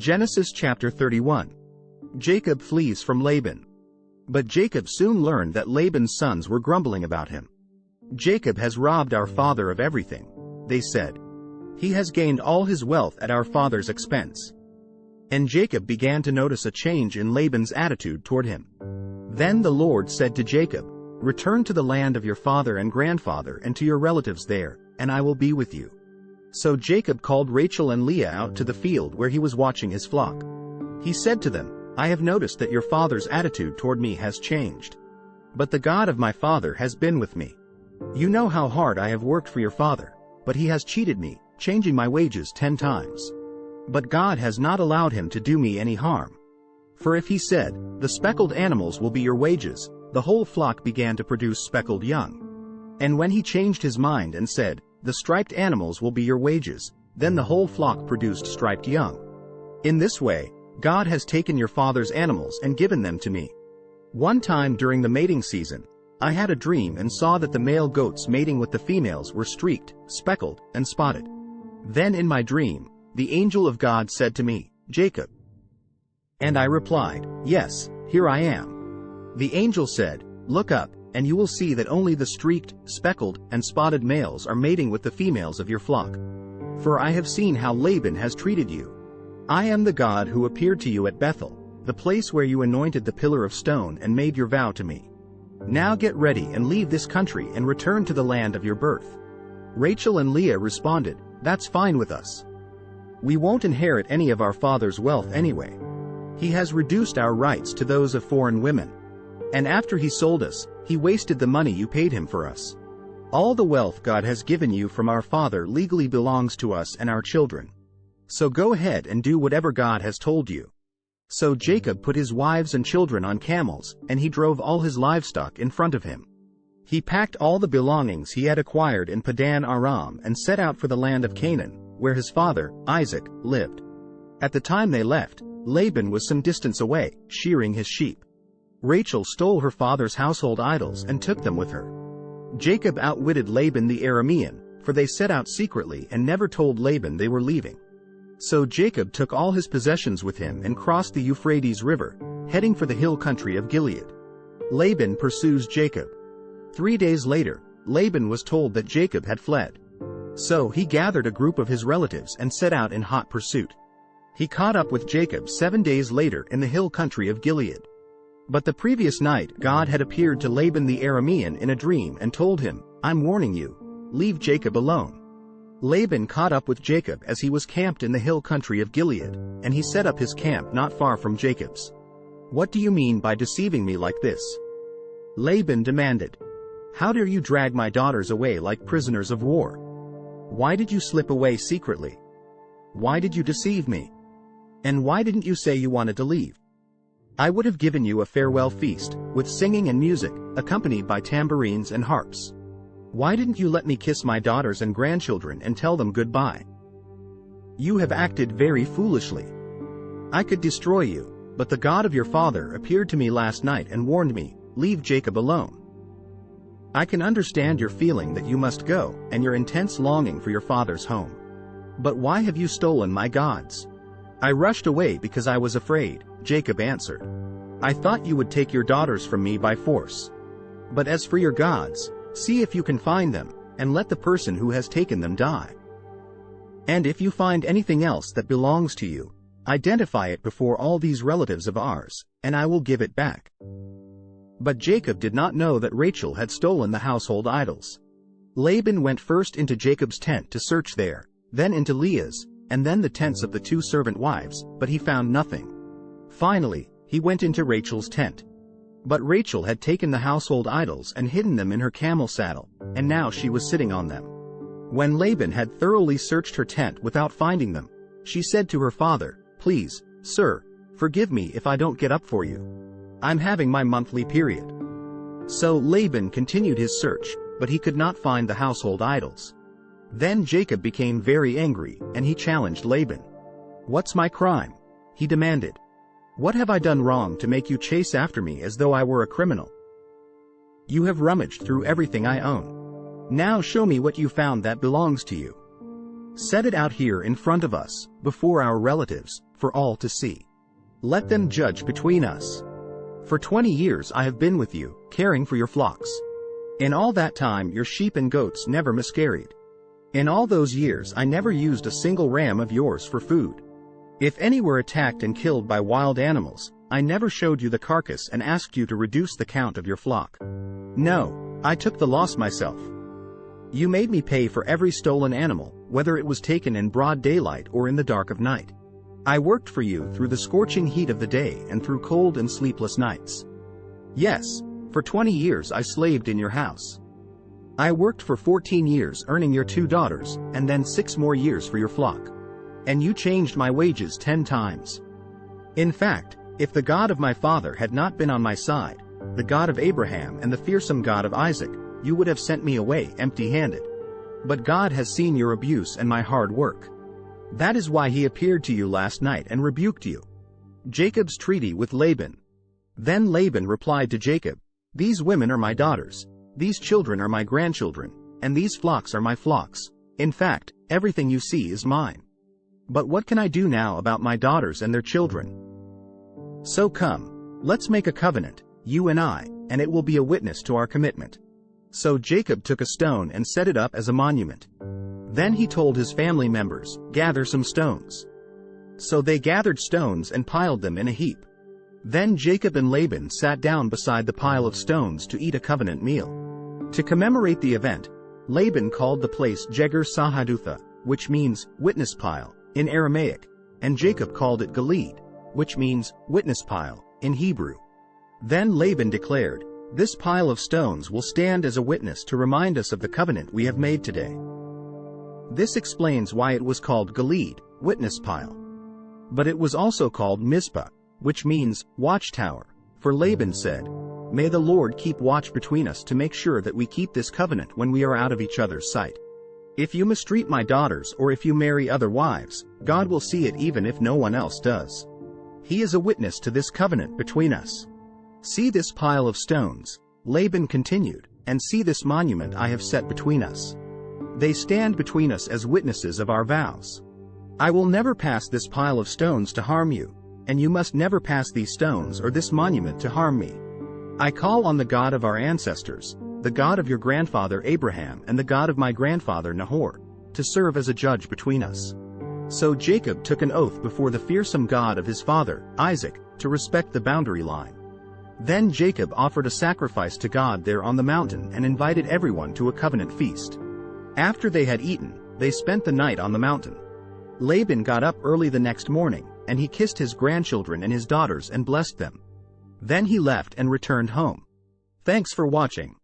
Genesis chapter 31. Jacob flees from Laban. But Jacob soon learned that Laban's sons were grumbling about him. "Jacob has robbed our father of everything," they said. "He has gained all his wealth at our father's expense." And Jacob began to notice a change in Laban's attitude toward him. Then the Lord said to Jacob, "Return to the land of your father and grandfather and to your relatives there, and I will be with you." So Jacob called Rachel and Leah out to the field where he was watching his flock. He said to them, "I have noticed that your father's attitude toward me has changed. But the God of my father has been with me. You know how hard I have worked for your father, but he has cheated me, changing my wages 10 times. But God has not allowed him to do me any harm. For if he said, 'The speckled animals will be your wages,' the whole flock began to produce speckled young. And when he changed his mind and said, 'The striped animals will be your wages,' then the whole flock produced striped young. In this way, God has taken your father's animals and given them to me. One time during the mating season, I had a dream and saw that the male goats mating with the females were streaked, speckled, and spotted. Then in my dream, the angel of God said to me, 'Jacob.' And I replied, 'Yes, here I am.' The angel said, 'Look up, and you will see that only the streaked, speckled, and spotted males are mating with the females of your flock. For I have seen how Laban has treated you. I am the God who appeared to you at Bethel, the place where you anointed the pillar of stone and made your vow to me. Now get ready and leave this country and return to the land of your birth.' Rachel and Leah responded, 'That's fine with us. We won't inherit any of our father's wealth anyway. He has reduced our rights to those of foreign women. And after he sold us, he wasted the money you paid him for us. All the wealth God has given you from our father legally belongs to us and our children. So go ahead and do whatever God has told you.' So Jacob put his wives and children on camels, and he drove all his livestock in front of him. He packed all the belongings he had acquired in Padan Aram and set out for the land of Canaan, where his father, Isaac, lived. At the time they left, Laban was some distance away, shearing his sheep. Rachel stole her father's household idols and took them with her. Jacob outwitted Laban the Aramean, for they set out secretly and never told Laban they were leaving. So Jacob took all his possessions with him and crossed the Euphrates River, heading for the hill country of Gilead. Laban pursues Jacob. 3 days later, Laban was told that Jacob had fled. So he gathered a group of his relatives and set out in hot pursuit. He caught up with Jacob 7 days later in the hill country of Gilead. But the previous night God had appeared to Laban the Aramean in a dream and told him, "I'm warning you, leave Jacob alone." Laban caught up with Jacob as he was camped in the hill country of Gilead, and he set up his camp not far from Jacob's. "What do you mean by deceiving me like this?" Laban demanded. "How dare you drag my daughters away like prisoners of war? Why did you slip away secretly? Why did you deceive me? And why didn't you say you wanted to leave? I would have given you a farewell feast, with singing and music, accompanied by tambourines and harps. Why didn't you let me kiss my daughters and grandchildren and tell them goodbye? You have acted very foolishly. I could destroy you, but the God of your father appeared to me last night and warned me, 'Leave Jacob alone.' I can understand your feeling that you must go, and your intense longing for your father's home. But why have you stolen my gods?" "I rushed away because I was afraid," Jacob answered. "I thought you would take your daughters from me by force. But as for your gods, see if you can find them, and let the person who has taken them die. And if you find anything else that belongs to you, identify it before all these relatives of ours, and I will give it back." But Jacob did not know that Rachel had stolen the household idols. Laban went first into Jacob's tent to search there, then into Leah's, and then the tents of the 2 servant wives, but he found nothing. Finally, he went into Rachel's tent. But Rachel had taken the household idols and hidden them in her camel saddle, and now she was sitting on them. When Laban had thoroughly searched her tent without finding them, she said to her father, "Please, sir, forgive me if I don't get up for you. I'm having my monthly period." So Laban continued his search, but he could not find the household idols. Then Jacob became very angry, and he challenged Laban. "What's my crime?" he demanded. "What have I done wrong to make you chase after me as though I were a criminal? You have rummaged through everything I own. Now show me what you found that belongs to you. Set it out here in front of us, before our relatives, for all to see. Let them judge between us. For 20 years I have been with you, caring for your flocks. In all that time your sheep and goats never miscarried. In all those years I never used a single ram of yours for food. If any were attacked and killed by wild animals, I never showed you the carcass and asked you to reduce the count of your flock. No, I took the loss myself. You made me pay for every stolen animal, whether it was taken in broad daylight or in the dark of night. I worked for you through the scorching heat of the day and through cold and sleepless nights. Yes, for 20 years I slaved in your house. I worked for 14 years earning your 2 daughters, and then 6 more years for your flock. And you changed my wages 10 times. In fact, if the God of my father had not been on my side, the God of Abraham and the fearsome God of Isaac, you would have sent me away empty-handed. But God has seen your abuse and my hard work. That is why he appeared to you last night and rebuked you. Jacob's treaty with Laban. Then Laban replied to Jacob, "These women are my daughters, these children are my grandchildren, and these flocks are my flocks. In fact, everything you see is mine. But what can I do now about my daughters and their children? So come, let's make a covenant, you and I, and it will be a witness to our commitment." So Jacob took a stone and set it up as a monument. Then he told his family members, "Gather some stones." So they gathered stones and piled them in a heap. Then Jacob and Laban sat down beside the pile of stones to eat a covenant meal. To commemorate the event, Laban called the place Jegar Sahadutha, which means witness pile, in Aramaic, and Jacob called it Gilead, which means witness pile, in Hebrew. Then Laban declared, "This pile of stones will stand as a witness to remind us of the covenant we have made today." This explains why it was called Gilead, witness pile. But it was also called Mizpah, which means watchtower, for Laban said, "May the Lord keep watch between us to make sure that we keep this covenant when we are out of each other's sight. If you mistreat my daughters or if you marry other wives, God will see it even if no one else does. He is a witness to this covenant between us. See this pile of stones," Laban continued, "and see this monument I have set between us. They stand between us as witnesses of our vows. I will never pass this pile of stones to harm you, and you must never pass these stones or this monument to harm me. I call on the God of our ancestors, the God of your grandfather Abraham and the God of my grandfather Nahor, to serve as a judge between us." So Jacob took an oath before the fearsome God of his father, Isaac, to respect the boundary line. Then Jacob offered a sacrifice to God there on the mountain and invited everyone to a covenant feast. After they had eaten, they spent the night on the mountain. Laban got up early the next morning, and he kissed his grandchildren and his daughters and blessed them. Then he left and returned home. Thanks for watching.